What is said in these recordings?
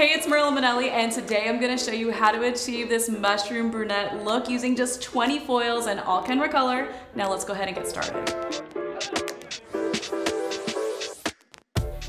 Hey, it's Merla Manelli, and today I'm going to show you how to achieve this mushroom brunette look using just 20 foils and all Kenra color. Now let's go ahead and get started.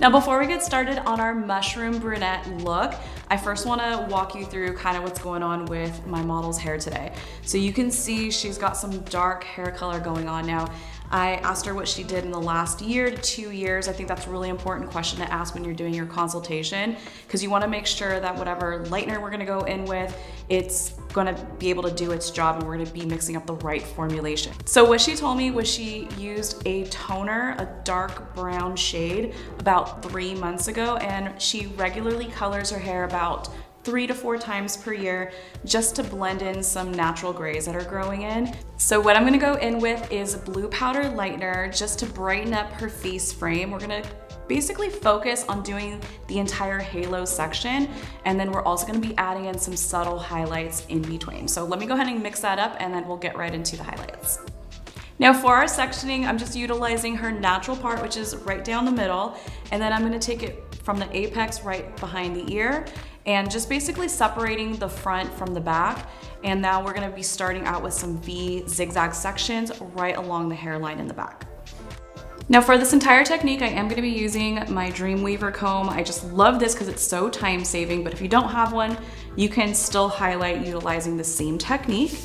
Now before we get started on our mushroom brunette look, I first want to walk you through kind of what's going on with my model's hair today. So you can see she's got some dark hair color going on now. I asked her what she did in the last year to 2 years. I think that's a really important question to ask when you're doing your consultation, because you want to make sure that whatever lightener we're going to go in with, it's going to be able to do its job and we're going to be mixing up the right formulation. So what she told me was she used a toner, a dark brown shade, about 3 months ago, and she regularly colors her hair about 3 to 4 times per year just to blend in some natural grays that are growing in. So what I'm gonna go in with is blue powder lightener just to brighten up her face frame. We're gonna basically focus on doing the entire halo section, and then we're also gonna be adding in some subtle highlights in between. So let me go ahead and mix that up and then we'll get right into the highlights. Now for our sectioning, I'm just utilizing her natural part, which is right down the middle, and then I'm gonna take it from the apex right behind the ear and just basically separating the front from the back. And now we're gonna be starting out with some V zigzag sections right along the hairline in the back. Now for this entire technique, I am gonna be using my Dreamweaver comb. I just love this because it's so time saving, but if you don't have one, you can still highlight utilizing the same technique.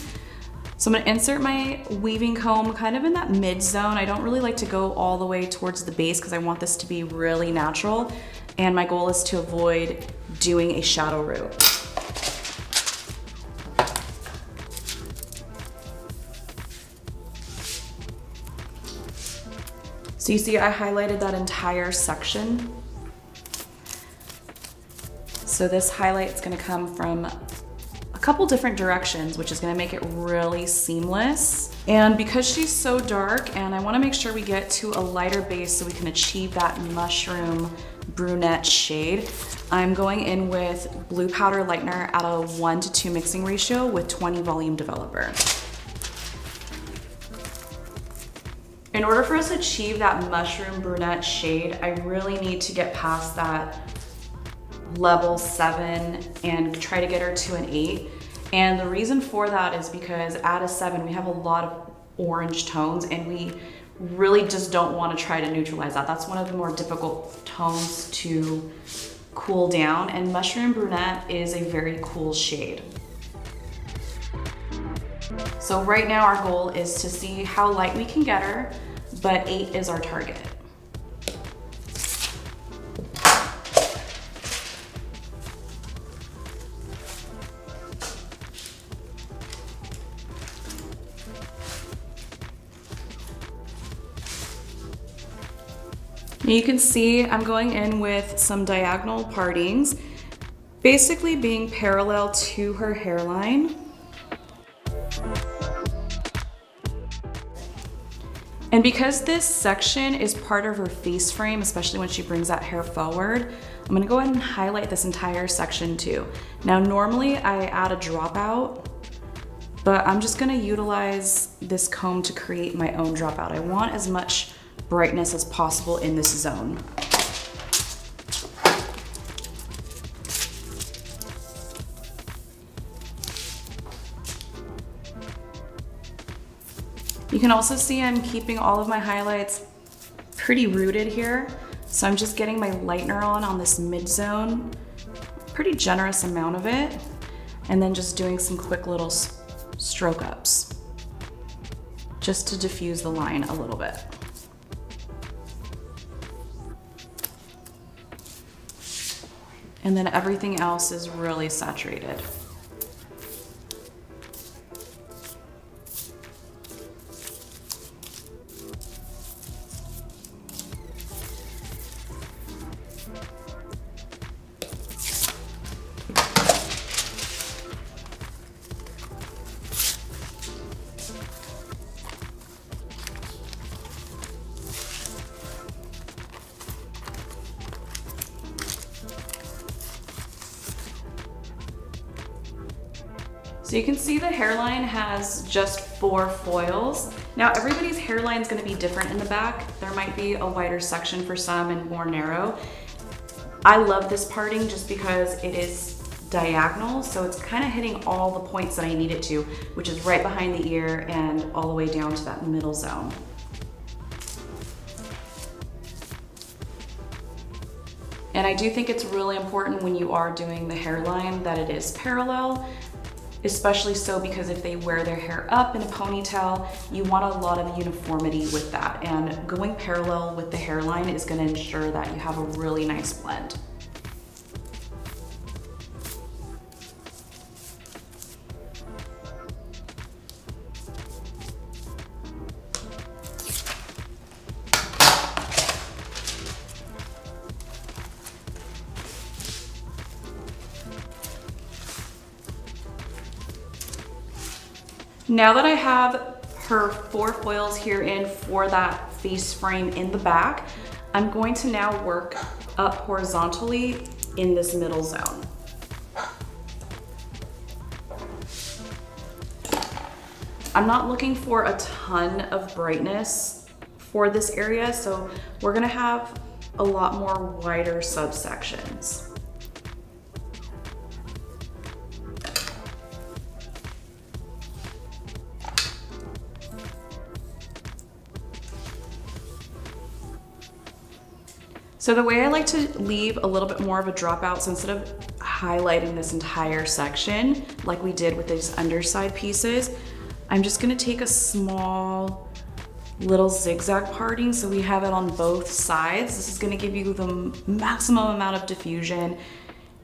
So I'm gonna insert my weaving comb kind of in that mid zone. I don't really like to go all the way towards the base because I want this to be really natural. And my goal is to avoid doing a shadow root. So you see I highlighted that entire section. So this highlight is gonna come from a couple different directions, which is gonna make it really seamless. And because she's so dark, and I wanna make sure we get to a lighter base so we can achieve that mushroom brunette shade, I'm going in with blue powder lightener at a 1:2 mixing ratio with 20 volume developer. In order for us to achieve that mushroom brunette shade, I really need to get past that level 7 and try to get her to an 8. And the reason for that is because at a 7, we have a lot of orange tones and we really just don't want to try to neutralize that. That's one of the more difficult tones to cool down, and mushroom brunette is a very cool shade. So right now our goal is to see how light we can get her, but 8 is our target. You can see I'm going in with some diagonal partings, basically being parallel to her hairline. And because this section is part of her face frame, especially when she brings that hair forward, I'm gonna go ahead and highlight this entire section too. Now normally I add a dropout, but I'm just gonna utilize this comb to create my own dropout. I want as much brightness as possible in this zone. You can also see I'm keeping all of my highlights pretty rooted here. So I'm just getting my lightener on this mid zone, pretty generous amount of it, and then just doing some quick little stroke ups just to diffuse the line a little bit. And then everything else is really saturated. So you can see the hairline has just 4 foils. Now everybody's hairline is going to be different in the back. There might be a wider section for some and more narrow. I love this parting just because it is diagonal, so it's kind of hitting all the points that I need it to, which is right behind the ear and all the way down to that middle zone. And I do think it's really important when you are doing the hairline that it is parallel, especially so because if they wear their hair up in a ponytail, you want a lot of uniformity with that. And going parallel with the hairline is going to ensure that you have a really nice blend. Now that I have her 4 foils here in for that face frame in the back, I'm going to now work up horizontally in this middle zone. I'm not looking for a ton of brightness for this area, so we're gonna have a lot more wider subsections. So the way I like to leave a little bit more of a dropout, so instead of highlighting this entire section like we did with these underside pieces, I'm just gonna take a small little zigzag parting so we have it on both sides. This is gonna give you the maximum amount of diffusion,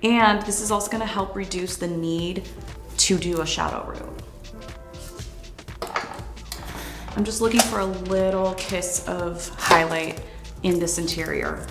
and this is also gonna help reduce the need to do a shadow root. I'm just looking for a little kiss of highlight in this interior.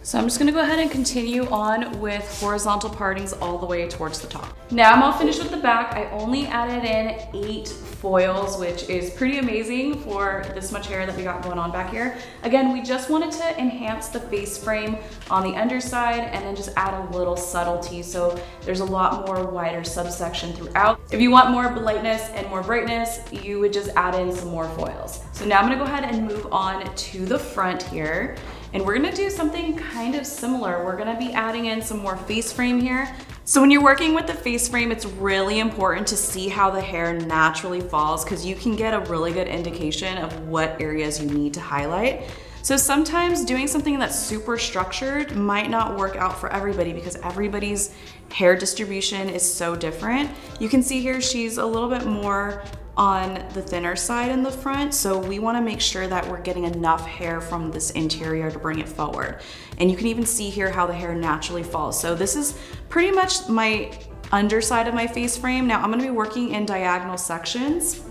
So I'm just gonna go ahead and continue on with horizontal partings all the way towards the top. Now I'm all finished with the back. I only added in 8 foils, which is pretty amazing for this much hair that we got going on back here. Again, we just wanted to enhance the face frame on the underside and then just add a little subtlety, so there's a lot more wider subsection throughout. If you want more lightness and more brightness, you would just add in some more foils. So now I'm gonna go ahead and move on to the front here. And we're gonna do something kind of similar. We're gonna be adding in some more face frame here. So when you're working with the face frame, it's really important to see how the hair naturally falls, because you can get a really good indication of what areas you need to highlight. So sometimes doing something that's super structured might not work out for everybody because everybody's hair distribution is so different. You can see here she's a little bit more on the thinner side in the front, so we want to make sure that we're getting enough hair from this interior to bring it forward. And you can even see here how the hair naturally falls. So this is pretty much my underside of my face frame. Now I'm going to be working in diagonal sections.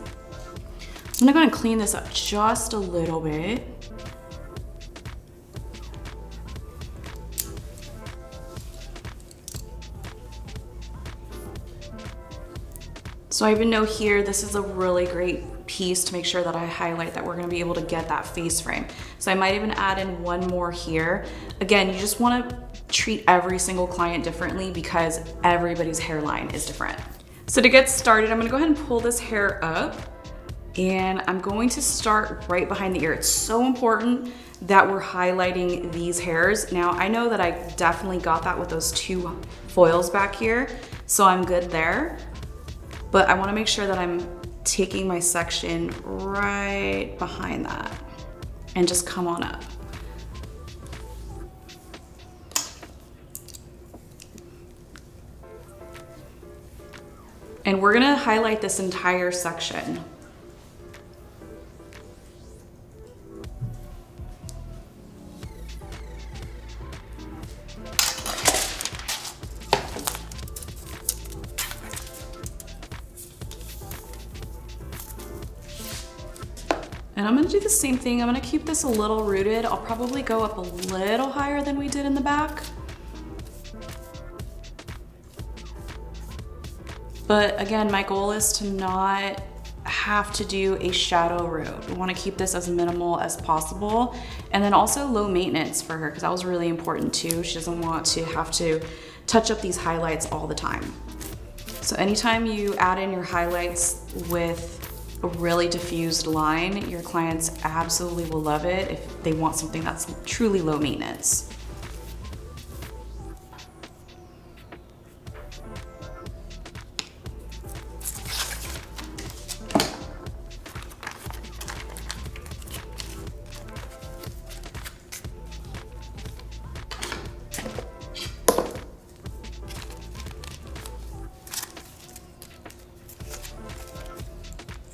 I'm going to go and clean this up just a little bit. So I even know here, this is a really great piece to make sure that I highlight that we're gonna be able to get that face frame. So I might even add in one more here. Again, you just wanna treat every single client differently because everybody's hairline is different. So to get started, I'm gonna go ahead and pull this hair up, and I'm going to start right behind the ear. It's so important that we're highlighting these hairs. Now, I know that I definitely got that with those 2 foils back here, so I'm good there. But I wanna make sure that I'm taking my section right behind that and just come on up. And we're gonna highlight this entire section. And I'm gonna do the same thing. I'm gonna keep this a little rooted. I'll probably go up a little higher than we did in the back. But again, my goal is to not have to do a shadow root. We wanna keep this as minimal as possible. And then also low maintenance for her, because that was really important too. She doesn't want to have to touch up these highlights all the time. So anytime you add in your highlights with a really diffused line, your clients absolutely will love it if they want something that's truly low maintenance.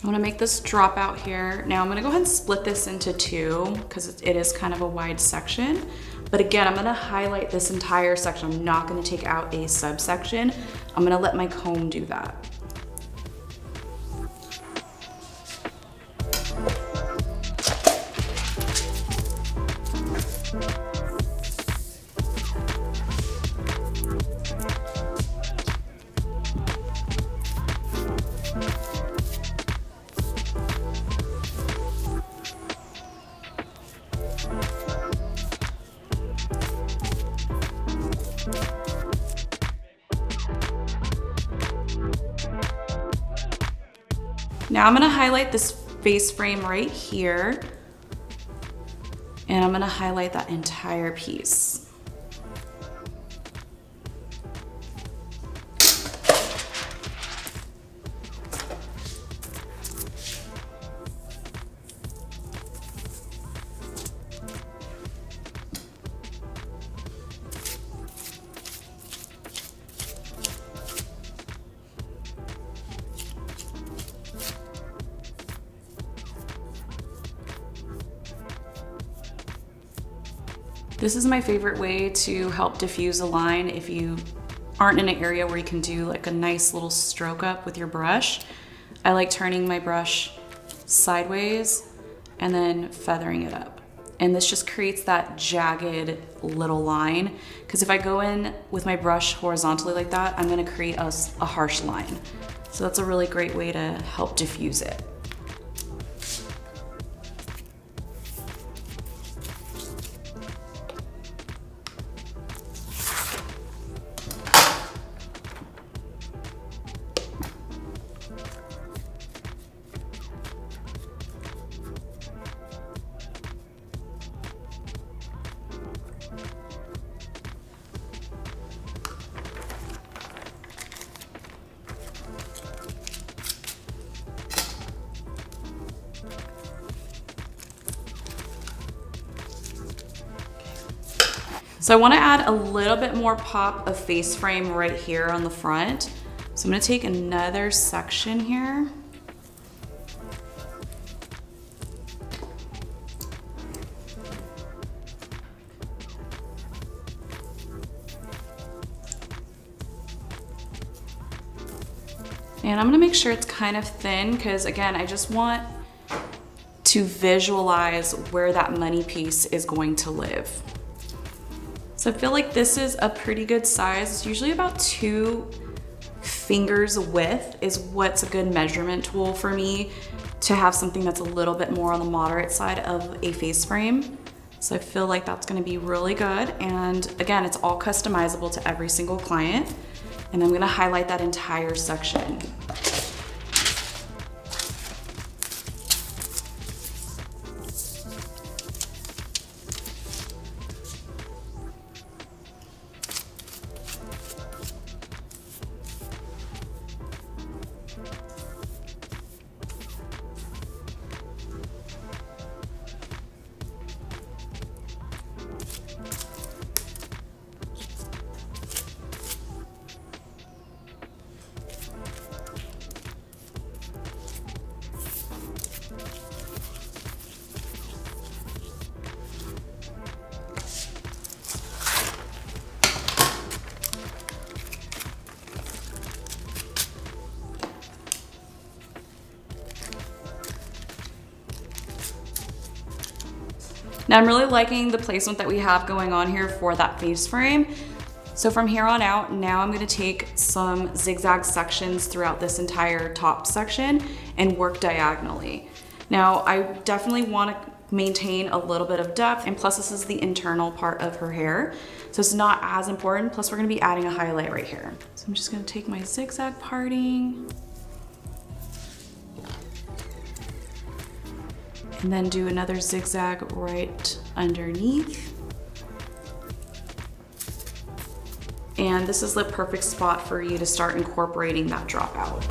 I'm gonna make this drop out here. Now I'm gonna go ahead and split this into two because it is kind of a wide section. But again, I'm gonna highlight this entire section. I'm not gonna take out a subsection. I'm gonna let my comb do that. Now I'm gonna highlight this face frame right here, and I'm gonna highlight that entire piece. This is my favorite way to help diffuse a line if you aren't in an area where you can do like a nice little stroke up with your brush. I like turning my brush sideways and then feathering it up. And this just creates that jagged little line. Because if I go in with my brush horizontally like that, I'm gonna create a harsh line. So that's a really great way to help diffuse it. So I wanna add a little bit more pop of face frame right here on the front. So I'm gonna take another section here. And I'm gonna make sure it's kind of thin because again, I just want to visualize where that money piece is going to live. So I feel like this is a pretty good size. It's usually about 2 fingers width is what's a good measurement tool for me to have something that's a little bit more on the moderate side of a face frame. So I feel like that's gonna be really good. And again, it's all customizable to every single client. And I'm gonna highlight that entire section. Now I'm really liking the placement that we have going on here for that face frame. So from here on out, now I'm gonna take some zigzag sections throughout this entire top section and work diagonally. Now I definitely wanna maintain a little bit of depth, and plus this is the internal part of her hair, so it's not as important. Plus we're gonna be adding a highlight right here. So I'm just gonna take my zigzag parting and then do another zigzag right underneath. And this is the perfect spot for you to start incorporating that dropout.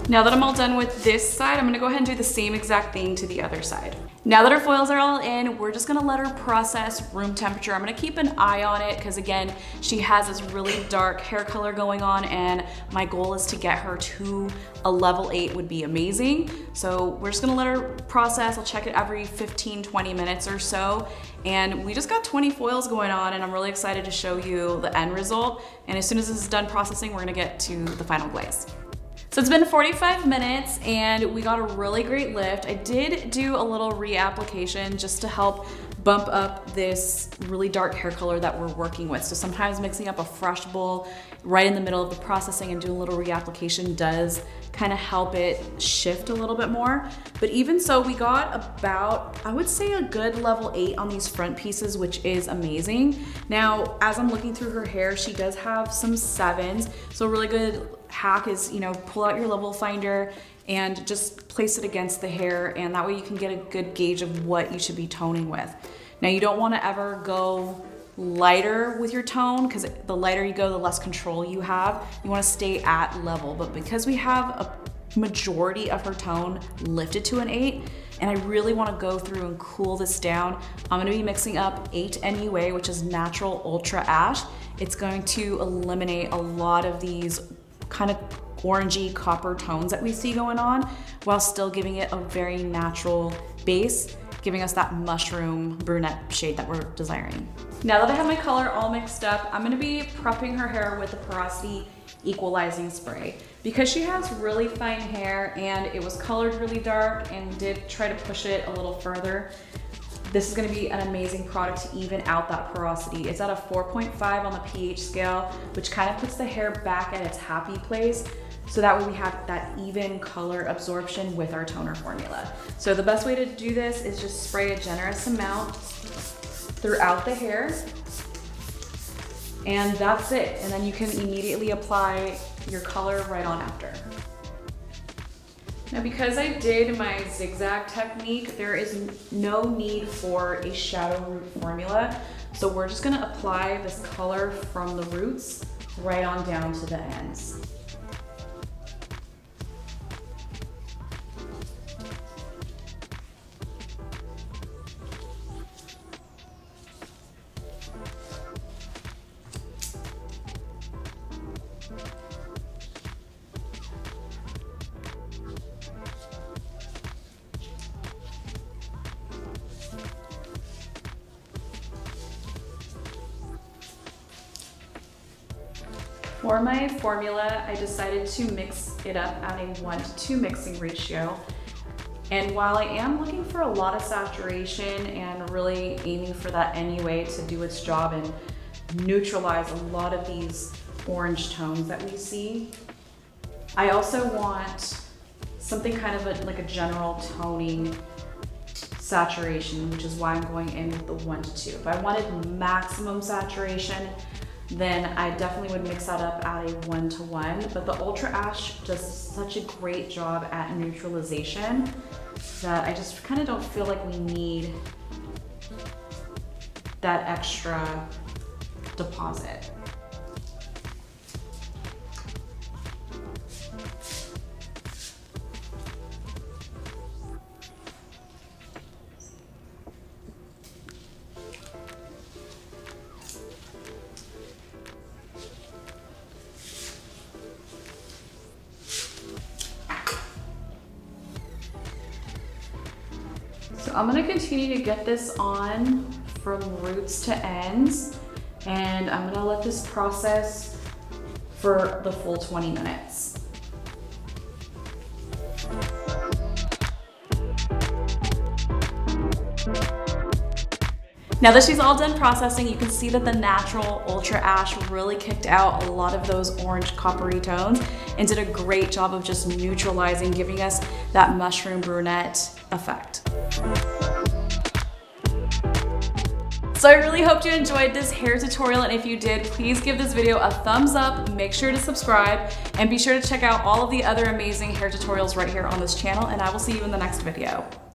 Now that I'm all done with this side, I'm gonna go ahead and do the same exact thing to the other side. Now that our foils are all in, we're just gonna let her process room temperature. I'm gonna keep an eye on it because again, she has this really dark hair color going on, and my goal is to get her to a level 8 would be amazing. So we're just gonna let her process. I'll check it every 15, 20 minutes or so. And we just got 20 foils going on, and I'm really excited to show you the end result. And as soon as this is done processing, we're gonna get to the final glaze. So it's been 45 minutes and we got a really great lift. I did do a little reapplication just to help bump up this really dark hair color that we're working with. So sometimes mixing up a fresh bowl right in the middle of the processing and doing a little reapplication does kind of help it shift a little bit more. But even so, we got about, I would say, a good level 8 on these front pieces, which is amazing. Now, as I'm looking through her hair, she does have some 7s. So a really good hack is, you know, pull out your level finder and just place it against the hair, and that way you can get a good gauge of what you should be toning with. Now, you don't want to ever go lighter with your tone, because the lighter you go, the less control you have. You want to stay at level, but because we have a majority of her tone lifted to an 8, and I really want to go through and cool this down, I'm going to be mixing up 8 NUA, which is Natural Ultra Ash. It's going to eliminate a lot of these kind of orangey copper tones that we see going on, while still giving it a very natural base, giving us that mushroom brunette shade that we're desiring. Now that I have my color all mixed up, I'm gonna be prepping her hair with the Porosity Equalizing Spray. Because she has really fine hair and it was colored really dark and did try to push it a little further, this is gonna be an amazing product to even out that porosity. It's at a 4.5 on the pH scale, which kind of puts the hair back at its happy place. So that way we have that even color absorption with our toner formula. So the best way to do this is just spray a generous amount throughout the hair. And that's it. And then you can immediately apply your color right on after. Now, because I did my zigzag technique, there is no need for a shadow root formula. So we're just gonna apply this color from the roots right on down to the ends. For my formula, I decided to mix it up at a 1:2 mixing ratio. And while I am looking for a lot of saturation and really aiming for that anyway to do its job and neutralize a lot of these orange tones that we see, I also want something kind of like a general toning saturation, which is why I'm going in with the 1:2. If I wanted maximum saturation, then I definitely would mix that up at a 1:1. But the Ultra Ash does such a great job at neutralization that I just kind of don't feel like we need that extra deposit. So I'm gonna continue to get this on from roots to ends, and I'm gonna let this process for the full 20 minutes. Now that she's all done processing, you can see that the natural Ultra Ash really kicked out a lot of those orange coppery tones and did a great job of just neutralizing, giving us that mushroom brunette effect. So I really hope you enjoyed this hair tutorial, and if you did, please give this video a thumbs up, make sure to subscribe, and be sure to check out all of the other amazing hair tutorials right here on this channel, and I will see you in the next video.